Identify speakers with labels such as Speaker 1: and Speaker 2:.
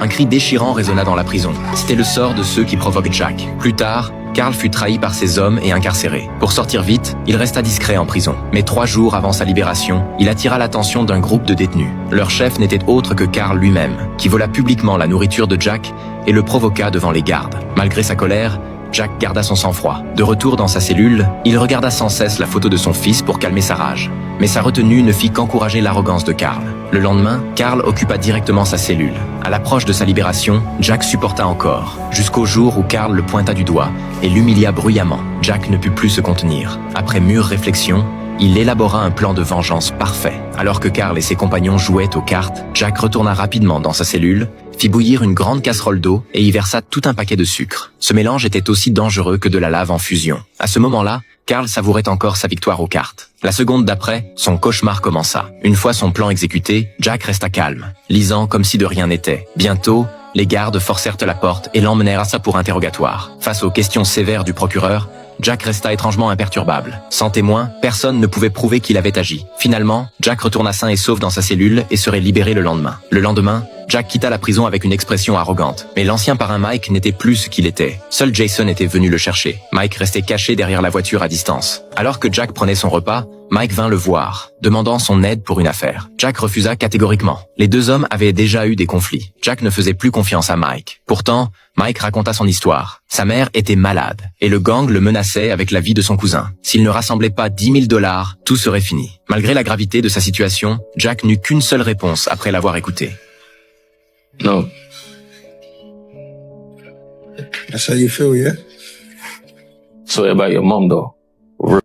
Speaker 1: Un cri déchirant résonna dans la prison. C'était le sort de ceux qui provoquent Jack. Plus tard, Carl fut trahi par ses hommes et incarcéré. Pour sortir vite, il resta discret en prison. Mais 3 jours avant sa libération, il attira l'attention d'un groupe de détenus. Leur chef n'était autre que Carl lui-même, qui vola publiquement la nourriture de Jack et le provoqua devant les gardes. Malgré sa colère, Jack garda son sang-froid. De retour dans sa cellule, il regarda sans cesse la photo de son fils pour calmer sa rage. Mais sa retenue ne fit qu'encourager l'arrogance de Carl. Le lendemain, Carl occupa directement sa cellule. À l'approche de sa libération, Jack supporta encore, jusqu'au jour où Carl le pointa du doigt et l'humilia bruyamment. Jack ne put plus se contenir. Après mûre réflexion, il élabora un plan de vengeance parfait. Alors que Carl et ses compagnons jouaient aux cartes, Jack retourna rapidement dans sa cellule, fit bouillir une grande casserole d'eau et y versa tout un paquet de sucre. Ce mélange était aussi dangereux que de la lave en fusion. À ce moment-là, Carl savourait encore sa victoire aux cartes. La seconde d'après, son cauchemar commença. Une fois son plan exécuté, Jack resta calme, lisant comme si de rien n'était. Bientôt, les gardes forcèrent la porte et l'emmenèrent à ça pour interrogatoire. Face aux questions sévères du procureur, Jack resta étrangement imperturbable. Sans témoin, personne ne pouvait prouver qu'il avait agi. Finalement, Jack retourna sain et sauf dans sa cellule et serait libéré le lendemain. Le lendemain, Jack quitta la prison avec une expression arrogante. Mais l'ancien parrain Mike n'était plus ce qu'il était. Seul Jason était venu le chercher. Mike restait caché derrière la voiture à distance. Alors que Jack prenait son repas, Mike vint le voir, demandant son aide pour une affaire. Jack refusa catégoriquement. Les deux hommes avaient déjà eu des conflits. Jack ne faisait plus confiance à Mike. Pourtant, Mike raconta son histoire. Sa mère était malade, et le gang le menaçait avec la vie de son cousin. S'il ne rassemblait pas $10 000, tout serait fini. Malgré la gravité de sa situation, Jack n'eut qu'une seule réponse après l'avoir écouté.
Speaker 2: No.
Speaker 3: That's how you feel, yeah?
Speaker 2: Sorry about your mom, though.